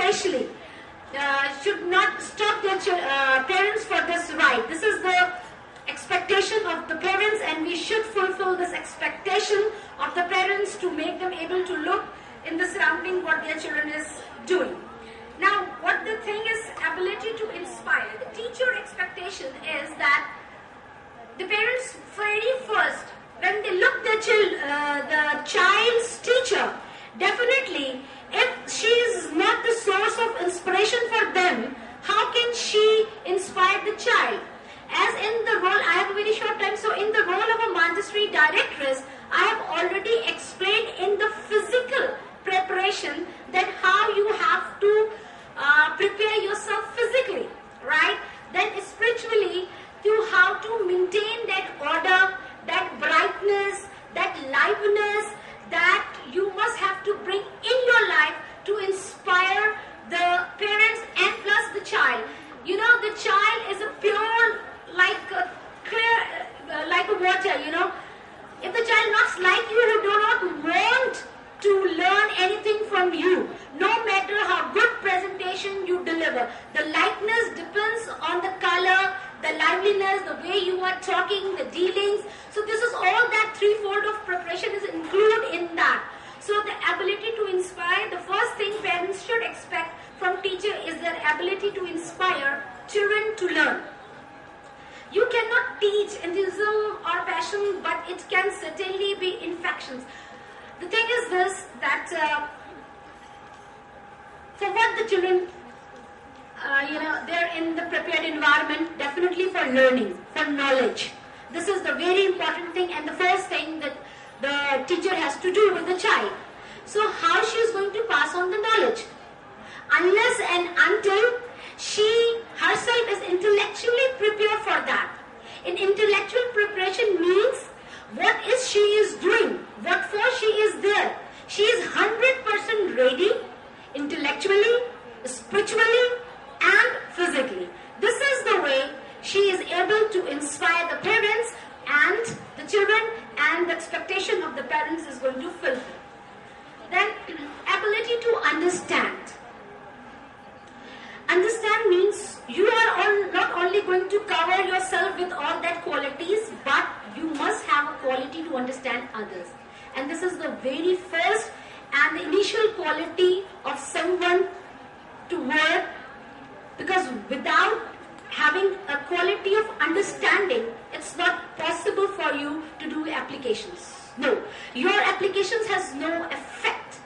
especially should not stop their parents for this right. This is the expectation of the parents, and we should fulfill this expectation of the parents to make them able to look in the surrounding what their children is doing. Now, what the thing is, ability to inspire. The teacher expectation is that the parents very first, when they look the child's teacher, definitely if she is not the source of inspiration for them, how can she inspire the child? As in the role, I have a very short time, so in the role of a Montessori directress, I have already explained in the physical preparation that how you have to prepare yourself physically, right? Then spiritually, to how to maintain that order, that brightness, that liveliness that you must have to bring in your life to inspire the parents and plus the child. You know, the child is a pure, like a clear, like a water, you know. If the child looks like you do not want to learn anything from you, no matter how good presentation you deliver. The likeness depends on the color, the liveliness, the way you are talking, the dealings. So this is all that threefold of preparation is included in that. So the ability to inspire, the first thing parents should expect from teacher is their ability to inspire children to learn. You cannot teach enthusiasm or passion, but it can certainly be infections. The thing is this, that for what the children, they're in the prepared environment, definitely for learning, for knowledge. This is the very important thing and the first thing that the teacher has to do with the child. So how she is going to pass on the knowledge? Unless and until she herself is intellectually prepared for that. In intellectual preparation means what is she is doing, what for she is there. She is 100% ready intellectually, spiritually and physically. This is the way she is able to inspire the parents and the children, and the expectation of the parents is going to fulfill. Then ability to understand. Understand means you are not only going to cover yourself with all that qualities, but you must have a quality to understand others. And this is the very first and the initial quality of someone to work, because without having a quality of understanding, it's not possible for you to do applications. No, your applications has no effect.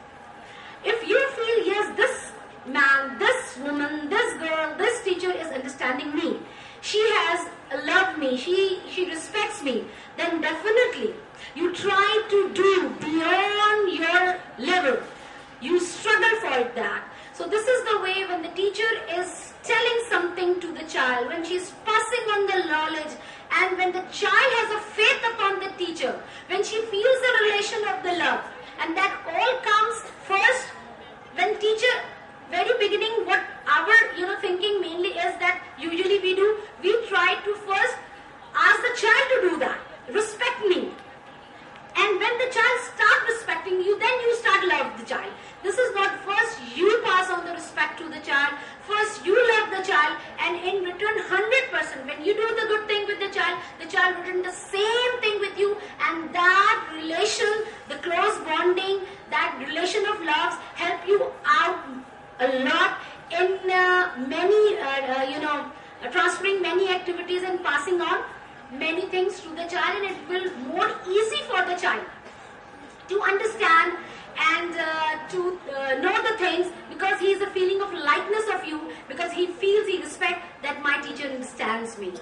If you feel, yes, this man, this woman, this girl, this teacher is understanding me, she has loved me, she respects me, then definitely you try to do beyond your level. You struggle for that. So this is the way when the teacher is telling something to the child, when she is passing on the knowledge, and when the child has a faith upon the teacher, when she feels the relation of the love, and that all comes first when teacher, very beginning, what our thinking mainly is that usually we try to first ask the child to do that, respect me. And when the child starts respecting you, then you start love the child. This is not first you pass on the respect to the child, first you love the child, and in return 100%, when you do the good thing with the child will do the same thing with you, and that relation, the close bonding, that relation of loves help you out a lot in transferring many activities and passing on many things to the child, and it will more easy for the child to understand and to know the things, because he is a feeling of likeness of you, because he feels, he respects that my teacher understands me.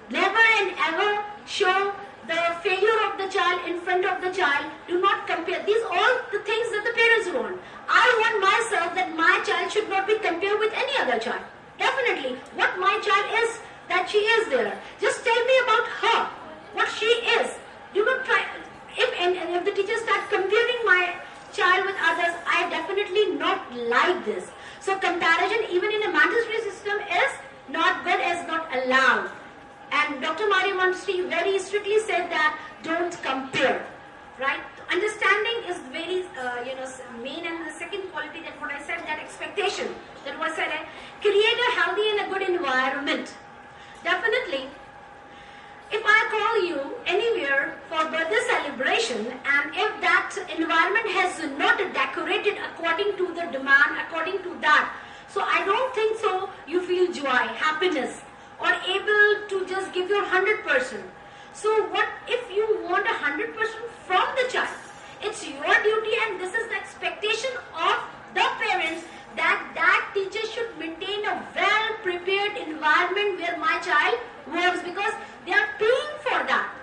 Never and ever show the failure of the child in front of the child. Do not compare. These are all the things that the parents want. I want myself that my child should not be compared with any other child. Definitely, what my child is, that she is there. Just tell me about her, what she is. Do not try. If the teacher starts comparing my child with others, I definitely not like this. So comparison, even in a Montessori system, is not good, is not allowed. And Dr. Maria Montessori very strictly said that don't compare, right? Understanding is very, main, and the second quality that what I said, that expectation. environment. Definitely, if I call you anywhere for birthday celebration and if that environment has not decorated according to the demand, according to that, so I don't think so you feel joy, happiness, or able to just give your 100%. So what if you want 100% from the child? It's your duty, and this is the expectation of the parents, that that teacher should maintain a well-prepared environment where my child works, because they are paying for that.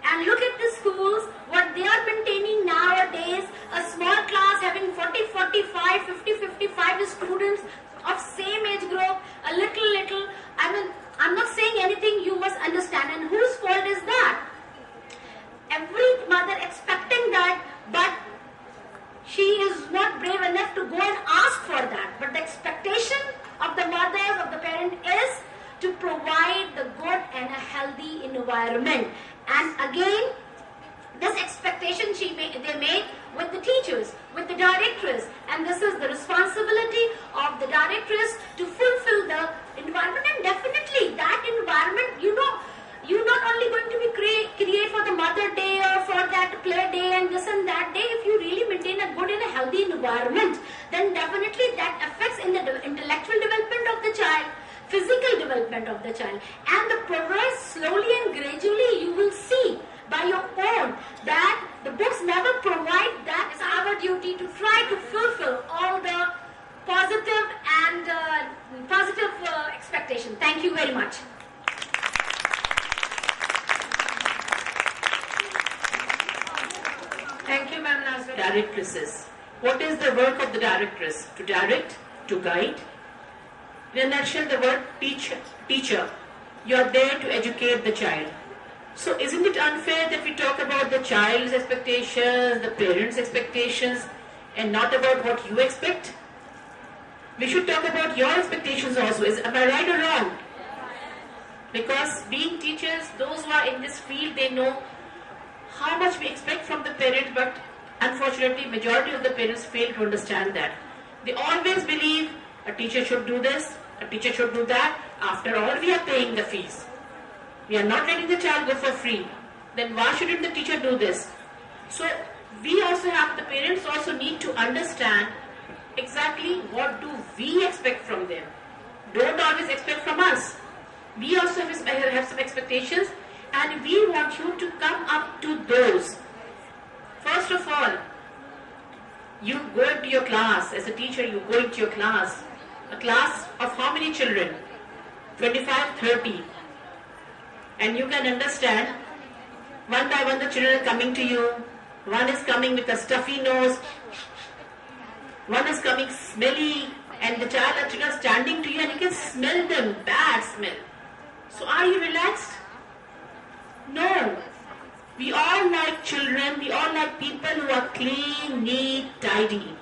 And look at the schools, what they are maintaining nowadays, a small class having 40, 45, 50, 55 students of same age group, a little. I mean, I'm not saying anything, you must understand. And whose fault is that? Every mother expecting that, but she is not brave enough to go and ask for that. But the expectation of the mothers, of the parent is to provide the good and a healthy environment. And again, this expectation they make with the teachers, with the directors, and this is the responsibility of the directors to fulfill the environment. And definitely that environment, you're not only going to be create for the Mother Day or for that play day and this and that day. If you really maintain a good and a healthy environment, then definitely that affects in the intellectual development of the child, physical development of the child, and the progress slowly and gradually you will see by your own that the books never provide that. It's our duty to try to fulfill all the positive and expectation. Thank you very much. Thank you, Ma'am Nazra. Directresses. What is the work of the directress? To direct, to guide. In a nutshell, the word teacher. You are there to educate the child. So isn't it unfair that we talk about the child's expectations, the parents' expectations, and not about what you expect? We should talk about your expectations also. Am I right or wrong? Because being teachers, those who are in this field, they know how much we expect from the parents, but unfortunately majority of the parents fail to understand that. They always believe a teacher should do this, a teacher should do that. After all, we are paying the fees. We are not letting the child go for free. Then why shouldn't the teacher do this? So we also have, the parents also need to understand exactly what do we expect from them. Don't always expect from us. We also have some expectations, and we want you to come up to those. First of all, you go into your class. As a teacher, you go into your class. A class of how many children? 25, 30. And you can understand, one by one the children are coming to you. One is coming with a stuffy nose. One is coming smelly. And the children are standing to you and you can smell them, bad smell. So are you relaxed? No. We all like children, we all like people who are clean, neat, tidy.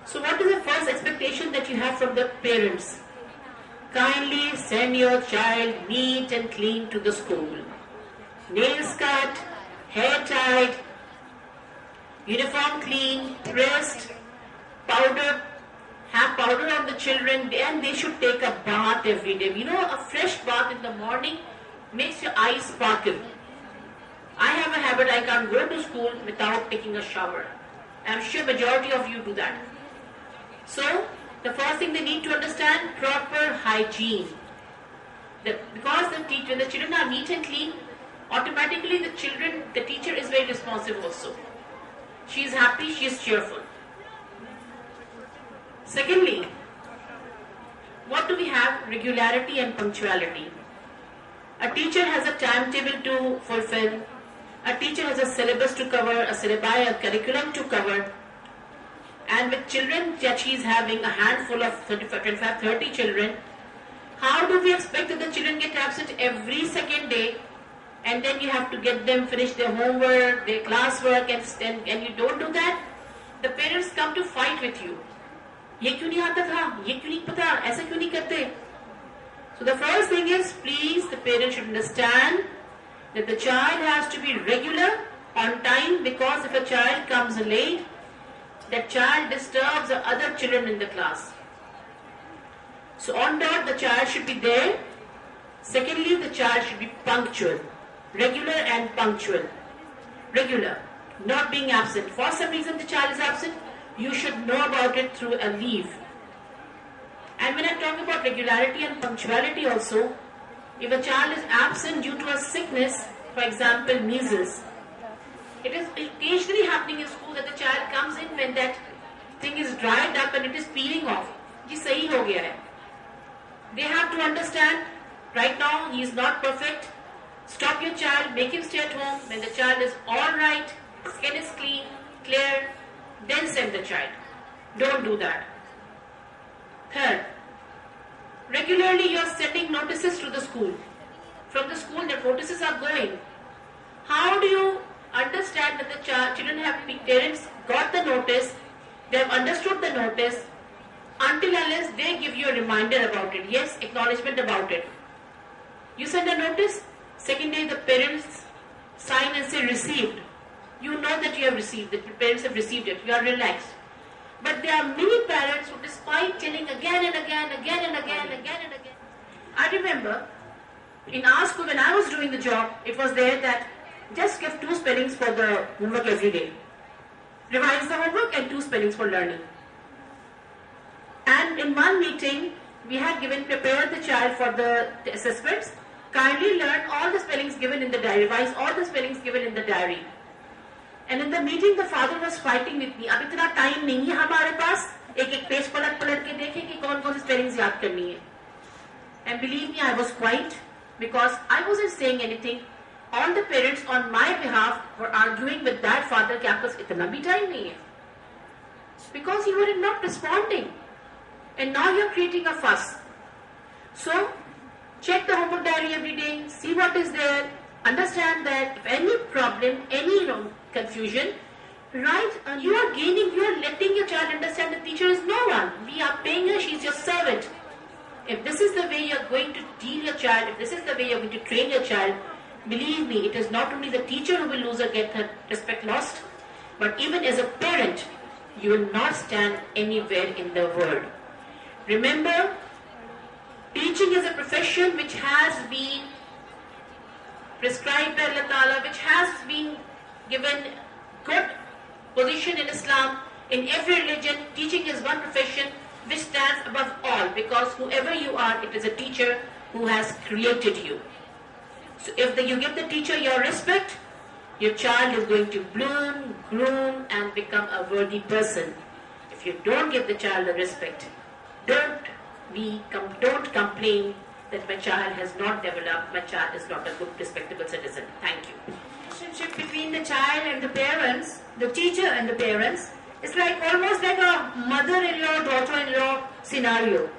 So what is the first expectation that you have from the parents? Kindly send your child neat and clean to the school. Nails cut, hair tied, uniform clean, pressed, powder, have powder on the children, and they should take a bath every day. You know, a fresh bath in the morning makes your eyes sparkle. I have a habit, I can't go to school without taking a shower. I'm sure majority of you do that. So, the first thing they need to understand, proper hygiene. Because when the children are neat and clean, automatically the teacher is very responsive also. She is happy, she is cheerful. Secondly, what do we have? Regularity and punctuality. A teacher has a timetable to fulfill. A teacher has a syllabus to cover, a curriculum to cover. And with children that she is having a handful of 25, 30 children, how do we expect that the children get absent every second day, and then you have to get them finish their homework, their classwork, and you don't do that? The parents come to fight with you. ये क्यों नहीं आता था? ये क्यों नहीं पता? ऐसा क्यों नहीं करते? So the first thing is, please, the parent should understand that the child has to be regular, on time, because if a child comes late, that child disturbs the other children in the class. So on dot, the child should be there. Secondly, the child should be punctual, regular and punctual. Regular, not being absent. For some reason the child is absent, you should know about it through a leave. And when I talk about regularity and punctuality also, if a child is absent due to a sickness, for example measles, it is occasionally happening in school that the child comes in when that thing is dried up and it is peeling off. Ji sahi ho gaya hai. They have to understand, right now he is not perfect. Stop your child, make him stay at home. When the child is alright, skin is clean, clear, then send the child. Don't do that. Third, regularly you are sending notices to the school. From the school the notices are going. How do you understand that the children have, parents got the notice, they have understood the notice, until unless they give you a reminder about it, yes, acknowledgement about it. You send a notice, second day the parents sign and say received. You know that you have received, that the parents have received it, you are relaxed. But there are many parents who, despite telling again and again, I remember in our school when I was doing the job, it was there that just give 2 spellings for the homework every day. Revise the homework and 2 spellings for learning. And in one meeting, we had prepared the child for the assessments. Kindly learn all the spellings given in the diary, revise all the spellings given in the diary. And in the meeting, the father was fighting with me. अब इतना time नहीं है हमारे पास एक page पलट के देखें कि कौन सी spellings याद करनी है. And believe me, I was quiet because I wasn't saying anything. All the parents on my behalf were arguing with that father कि आपका इतना भी time नहीं है. Because you were not responding. And now you're creating a fuss. So, check the homework diary every day, see what is there, understand that if any problem, any confusion, right, you are letting your child understand the teacher is no one. We are paying her, she's your servant. If this is the way you're going to deal your child, if this is the way you're going to train your child, believe me, it is not only the teacher who will lose or get her respect lost, but even as a parent, you will not stand anywhere in the world. Remember, teaching is a profession which has been prescribed by Allah Ta'ala, which has been given good position in Islam. In every religion, teaching is one profession which stands above all, because whoever you are, it is a teacher who has created you. So if you give the teacher your respect, your child is going to bloom, groom and become a worthy person. If you don't give the child the respect, don't complain that my child has not developed, my child is not a good, respectable citizen. Thank you. The relationship between the child and the parents, the teacher and the parents, is almost like a mother-in-law, daughter-in-law scenario.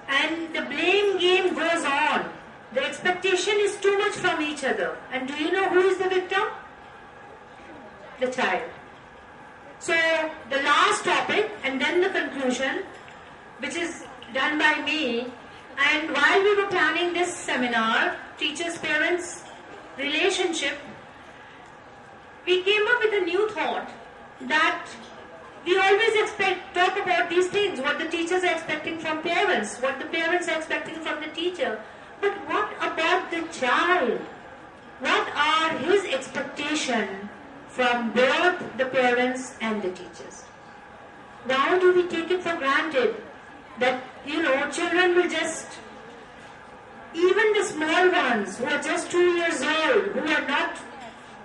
And the blame game goes on. The expectation is too much from each other. And do you know who is the victim? The child. So, the last topic and then the conclusion, which is done by me. And while we were planning this seminar, teachers-parents relationship, we came up with a new thought that we always talk about these things, what the teachers are expecting from parents, what the parents are expecting from the teacher. But what about the child? What are his expectations from both the parents and the teachers? Why do we take it for granted that, children will just, even the small ones who are just 2 years old, who are not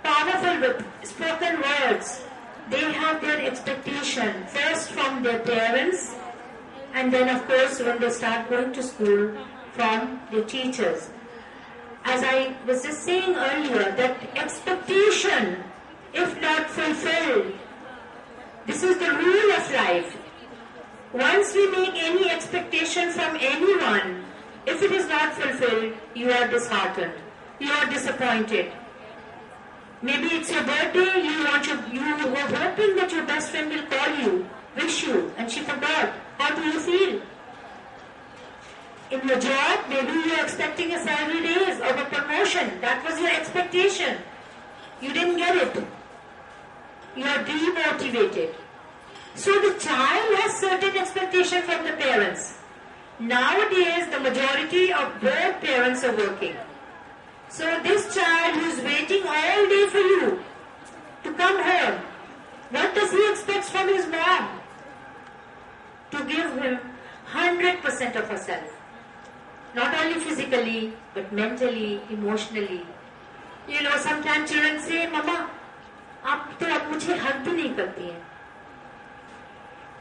powerful with spoken words, they have their expectation first from their parents, and then of course when they start going to school, from the teachers. As I was just saying earlier, that expectation, if not fulfilled, this is the rule of life. Once we make any expectation from anyone, if it is not fulfilled, you are disheartened, you are disappointed. Maybe it's your birthday, you were hoping that your best friend will call you, wish you, and she forgot. How do you feel? In your job, maybe you are expecting a salary raise or a promotion. That was your expectation. You didn't get it. You are demotivated. So the child has certain expectation from the parents. Nowadays, the majority of both parents are working. So this child who is waiting all day for you to come home, what does he expect from his mom? To give him 100% of herself. Not only physically, but mentally, emotionally. You know, sometimes children say, Mama, आप मुझे hug भी नहीं करती हैं.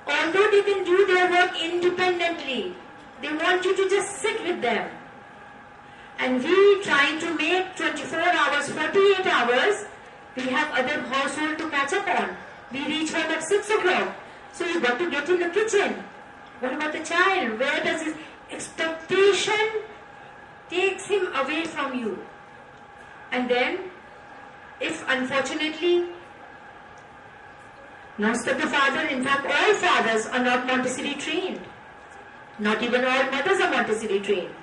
Although they can do their work independently, they want you to just sit with them. And we trying to make 24 hours, 48 hours, we have other household to catch up on. We reach home at 6 o'clock. So you got to get in the kitchen. What about the child? Where does his expectation takes him away from you? And then, if unfortunately, most of the fathers, in fact all fathers are not Montessori trained. Not even all mothers are Montessori trained.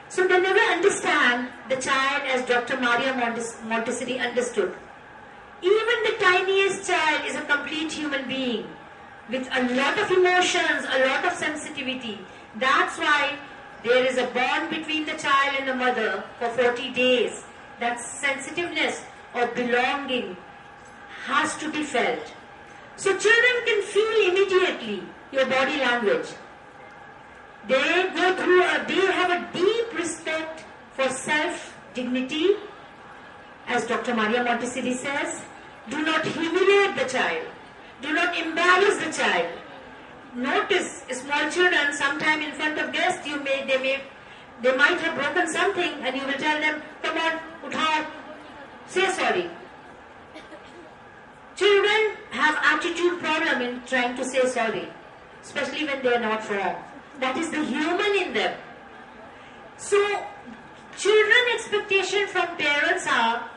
So they never understand the child as Dr. Maria Montessori understood. Even the tiniest child is a complete human being with a lot of emotions, a lot of sensitivity. That's why there is a bond between the child and the mother for 40 days. That sensitiveness or belonging has to be felt. So children can feel immediately your body language. They have a deep respect for self-dignity. As Dr. Maria Montessori says, do not humiliate the child. Do not embarrass the child. Notice small children, sometime in front of guests, they might have broken something and you will tell them, come on, uthao, say sorry. Children have attitude problem in trying to say sorry, especially when they are not wrong. That is the human in them. So, children expectation from parents are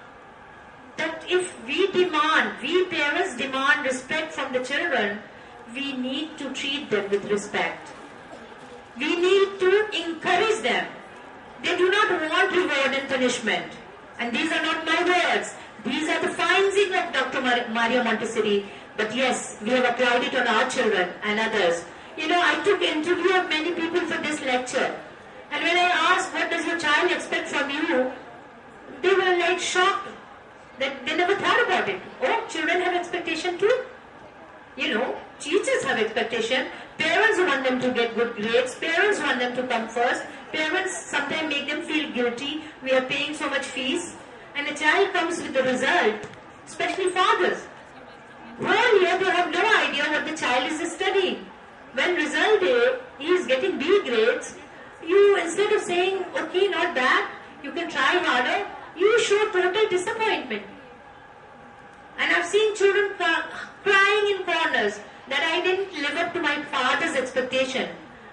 that if we parents demand respect from the children, we need to treat them with respect. We need to encourage them. They do not want reward and punishment. And these are not my words. These are the findings of Dr. Maria Montessori. But yes, we have applied it on our children and others. You know, I took interview of many people for this lecture. And when I asked, what does your child expect from you? They were like shocked that they never thought about it. Oh, children have expectation too? You know, teachers have expectation. Parents want them to get good grades. Parents want them to come first. Parents sometimes make them feel guilty. We are paying so much fees. And a child comes with the result, especially fathers. Whole year they have no idea what the child is studying. When result day, he is getting B grades, you instead of saying, okay, not bad, you can try harder, you show total disappointment. And I've seen children crying in corners that I didn't live up to my father's expectation.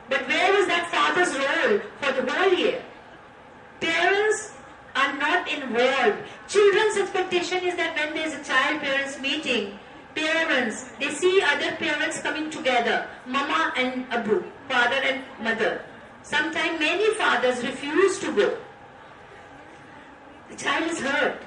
But where was that father's role for the whole year? Parents are not involved. Children's expectation is that when there is a child-parents meeting, parents, they see other parents coming together, mama and abu, father and mother. Sometimes many fathers refuse to go. The child is hurt.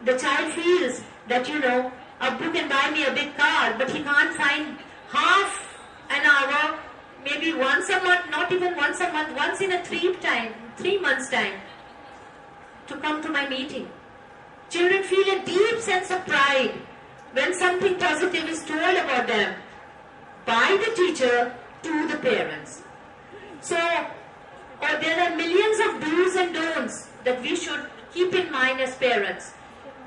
The child feels that, you know, abu can buy me a big car, but he can't find half an hour, maybe once a month, not even once a month, once in a 3 months time, to come to my meeting. Children feel a deep sense of pride when something positive is told about them by the teacher to the parents. So, there are millions of do's and don'ts that we should keep in mind as parents.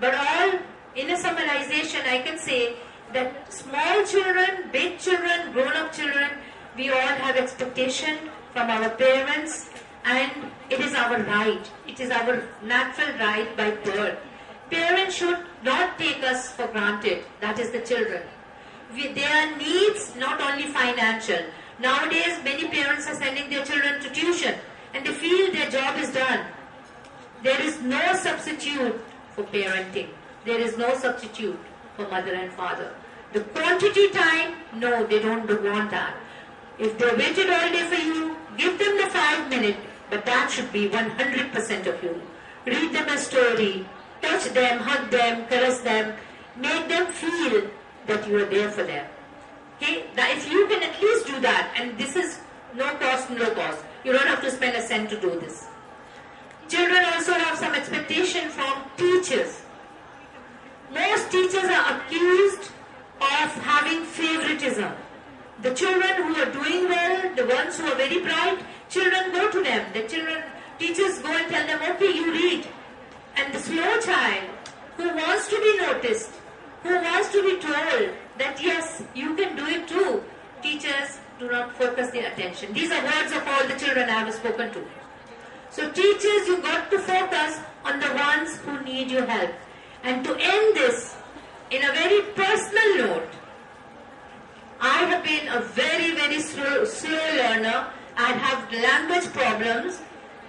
But all, in a summarization, I can say that small children, big children, grown-up children, we all have expectation from our parents, and it is our right. It is our natural right by birth. Parents should not take us for granted. That is the children. Their needs, not only financial. Nowadays, many parents are sending their children to tuition and they feel their job is done. There is no substitute for parenting. There is no substitute for mother and father. The quantity time, no, they don't want that. If they waited all day for you, give them the 5 minutes, but that should be 100% of you. Read them a story, touch them, hug them, caress them, make them feel that you are there for them. Okay? Now, if you can at least do that, and this is No cost, no cost. You don't have to spend a cent to do this. Children also have some expectation from teachers. Most teachers are accused of having favoritism. The children who are doing well, the ones who are very bright, children go to them. Teachers go and tell them, okay, you read. And the slow child who wants to be noticed, who wants to be told that yes, you can do it too, teachers do not focus their attention. These are words of all the children I have spoken to. So teachers, you got to focus on the ones who need your help. And to end this in a very personal note, I have been a very, very slow learner. I have language problems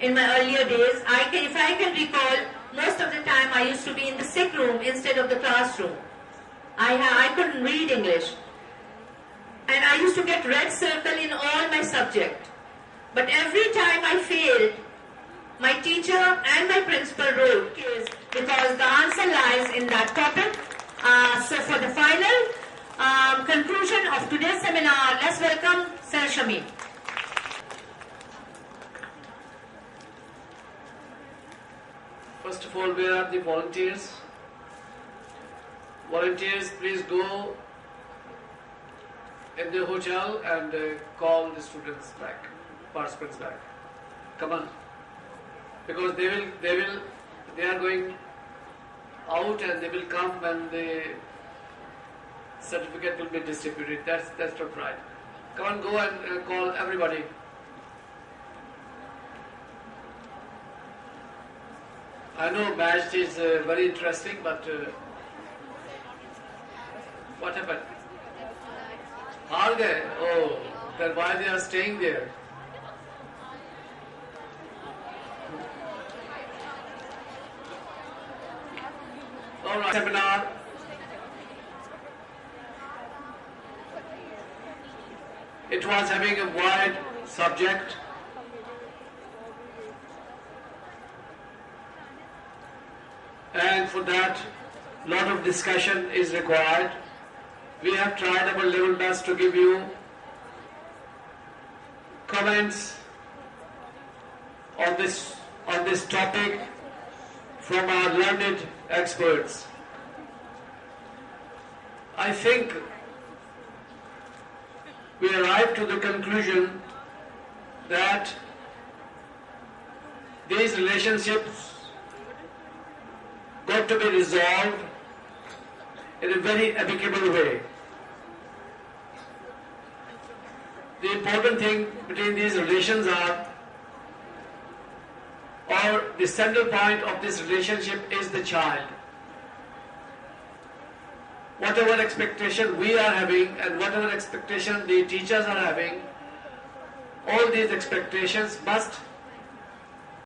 in my earlier days. If I can recall, most of the time I used to be in the sick room instead of the classroom. I couldn't read English. And I used to get red circle in all my subject. But every time I failed, my teacher and my principal wrote case because the answer lies in that topic. So for the final conclusion of today's seminar, let's welcome Sir Shamim. First of all, where are the volunteers? Volunteers, please go in the hotel and call the students back, participants back. Come on, because they are going out and they will come when the certificate will be distributed. That's not right. Come on, go and call everybody. I know match is very interesting, but what happened? Are they? Oh, then why they are staying there? All right, seminar. It was having a wide subject. And for that, a lot of discussion is required. We have tried our level best to give you comments on this topic from our learned experts. I think we arrived to the conclusion that these relationships got to be resolved in a very amicable way. The important thing between these relations or the central point of this relationship is the child. Whatever expectation we are having and whatever expectation the teachers are having, all these expectations must